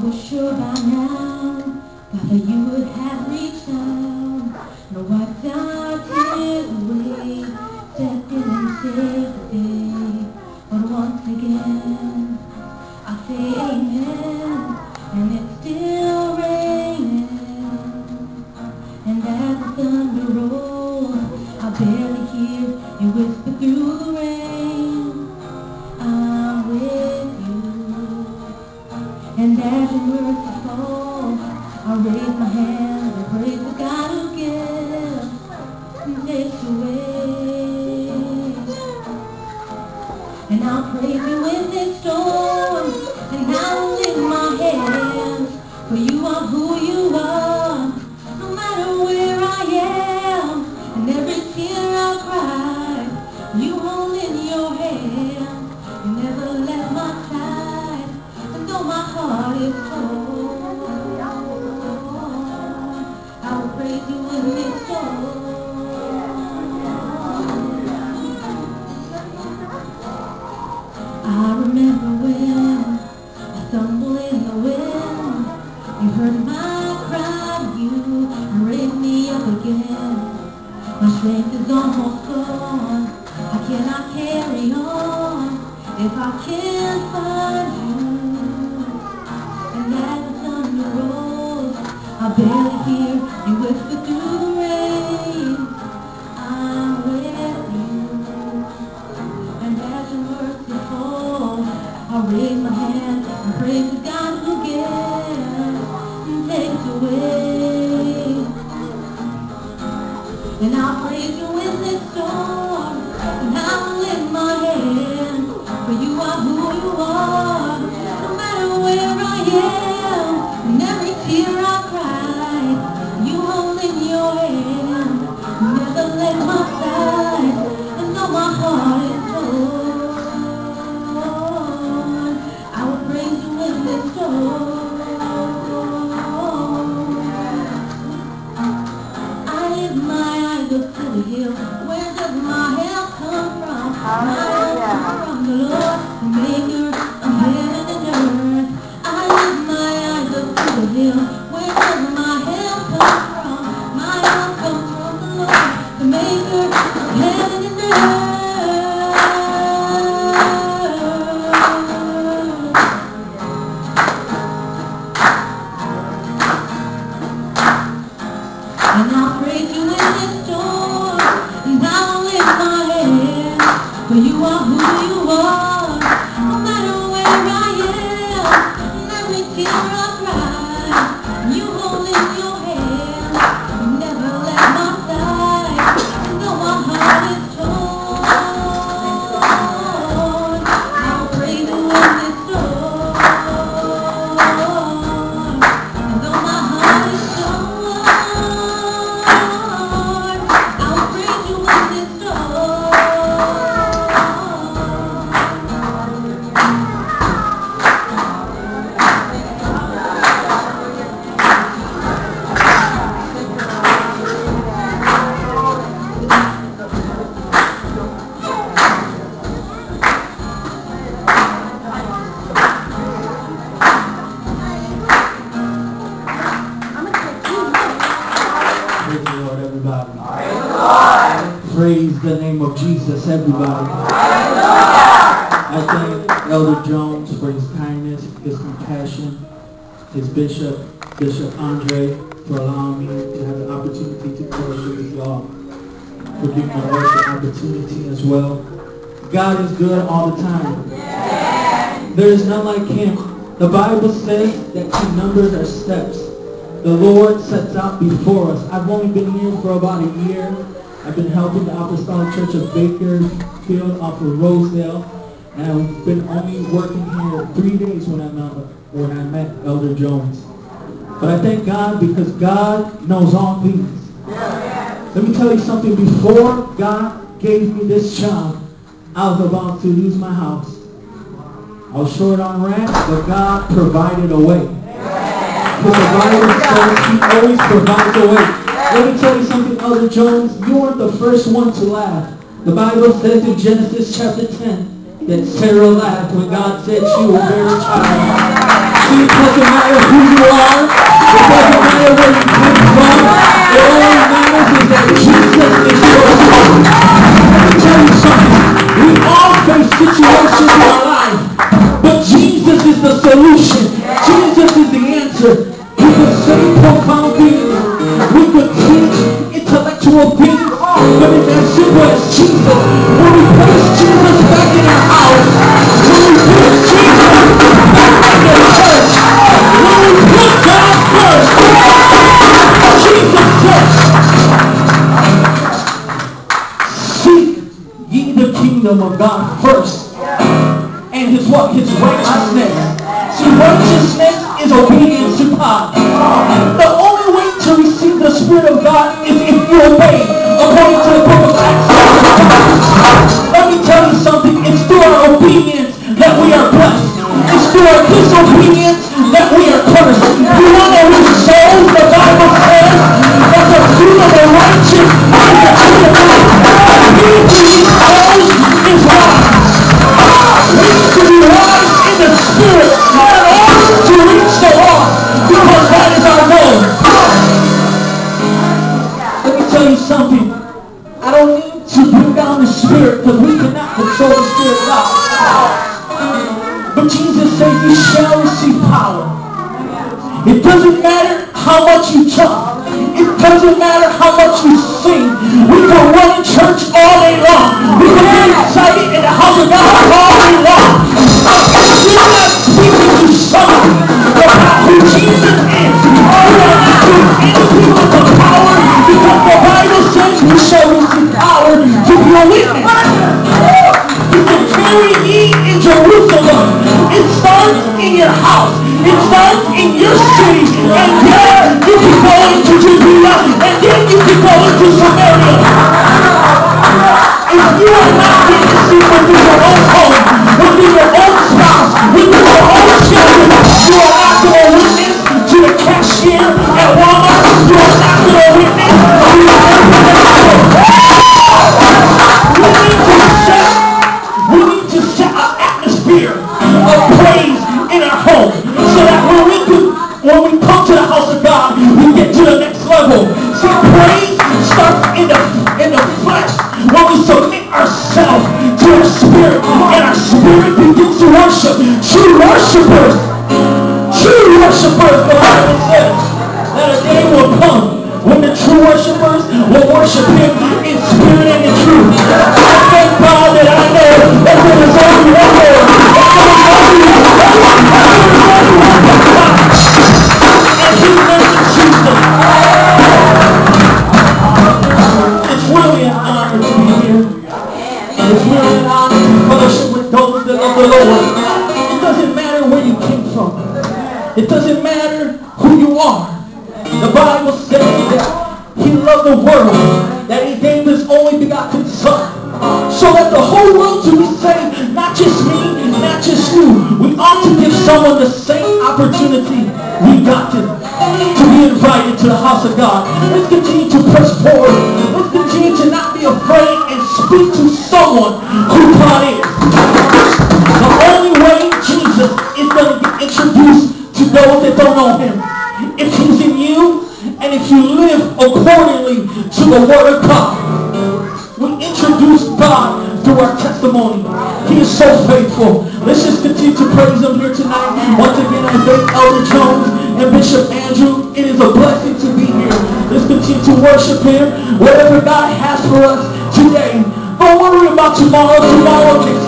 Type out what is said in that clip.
was sure by now, Father, you would have reached out. No, wiped our tears away, stepped in and saved the day. But once again, I say amen, and it's still raining. And as the thunder rolls, I barely hear you whisper through the rain, I'm with you. And as your mercy falls, I raise my hands and praise the God who gives and takes away. And I'll praise you in this storm, and I'll lift my hands, for you are who you are, no matter where I am, and every tear I cry, you hold in your hand, you never left my side, and though my heart is cold, I'll praise you in this storm. I remember when I stumbled in the wind, you heard my cry, you raised me up again. My strength is almost gone, I cannot carry on if I can't find you. And as the thunder rolls, I barely hear you whisper through the rain, I'm with you. And as your mercy falls, I raise my hand and praise the God who gives and takes away. And I'll praise you in this storm, and I'll lift my hand, for you are who you are, no matter where I am, and every tear I cry, you hold in your hand, never let my side, and though my heart is cold, I will praise you in this storm. I lift my eyes up to the hill, where does my help come from? My help comes from the Lord, the maker of heaven and earth. I lift my eyes up to the hill, where does my help come from? My help comes from the Lord, the maker of heaven and earth. And I'll praise you in this storm, and I'll lift my hand, for you are who you are, no matter where I am, and every tear I cry, you hold in your hand, you never let my side, and though my heart is torn, I'll praise you in this storm, and though my heart is torn, I'll praise you in this storm. Praise the Lord, everybody. Praise the name of Jesus, everybody. I thank Elder Jones for his kindness, his compassion, his Bishop Andre, for allowing me to have the opportunity to fellowship with y'all, for giving my wife the opportunity as well. God is good all the time. There is none like him. The Bible says that he numbers our steps. The Lord sets out before us. I've only been here for about a year. I've been helping the Apostolic Church of Bakersfield off of Rosedale, and I've been only working here 3 days when I met Elder Jones. But I thank God because God knows all things. Let me tell you something. Before God gave me this job, I was about to lose my house. I was short on rent, but God provided a way. Because the Bible says he always provides a way. Let me tell you something, Elder Jones. You weren't the first one to laugh. The Bible says in Genesis chapter 10 that Sarah laughed when God said she would bear a child. It doesn't matter who you are. It doesn't matter where you came from. It only matters is that Jesus is your Lord. Let me tell you something. We all face situations in our life, but Jesus is the solution. Jesus is the answer. We could say profound things. We could teach intellectual things. But it's as simple as Jesus. When we place Jesus back in our house, when we put Jesus back in the church, when we put God first, Jesus says, seek ye the kingdom of God first. And his what? His righteousness. See, righteousness is obedience to God. The only way to receive the Spirit of God is if you obey, according to the book of Acts. Let me tell you something. It's through our obedience that we are blessed. It's through our disobedience that we are cursed. You want to reach souls? The Bible says that the fruit of the righteous is the tree of life. We need to reach souls is wise. We need to be wise in the Spirit, not only to reach the lost, because that is our goal. Let me tell you something. I don't need to bring down the Spirit, because we cannot control the Spirit of God. But Jesus said, you shall receive power. It doesn't matter how much you talk. It doesn't matter how much you sing. We can run in church all day long. We can get excited in the house of God all day long. We're not speaking to somebody about who Jesus is. We are not doing anything with the power, because the Bible says we shall receive power to be a witness. You can carry ye in Jerusalem. It starts in your house. It starts in your city. And then you can go into Judea. And then you can go into Samaria. If you are not witnessing within your own home, within your own spouse, within your own children, you are not going to witness to the cashier at Walmart. You are not going to witness to the We need to set an atmosphere of praise in our home, so that when we come to the house of God, we get to the next level. See, praise starts in the flesh when we submit ourselves to our spirit, and our spirit begins to worship. True worshipers, the Bible says that a day will come when the true worshipers will worship him in spirit and in truth. I thank God that I know that there is only one Lord. And his name is Jesus. It's really an honor to be here. It's really an honor to fellowship with those that love the Lord. It doesn't matter where you came from. It doesn't matter who you are. The Bible says that he loved the world, that he gave his only begotten Son, so that the whole world to be saved, not just me, not just you. We ought to give someone the same opportunity we got to be invited to the house of God. Let's continue to press forward. Let's continue to not be afraid and speak to someone who God is. The only way Jesus is going to get introduced to those that don't know him, if he's in you, and if you live accordingly to the Word of God. We introduce God through our testimony. He is so faithful. Let's just continue to praise him here tonight. Once again, I thank Elder Jones and Bishop Andrew. It is a blessing to be here. Let's continue to worship him. Whatever God has for us today. Don't worry about tomorrow. Tomorrow takes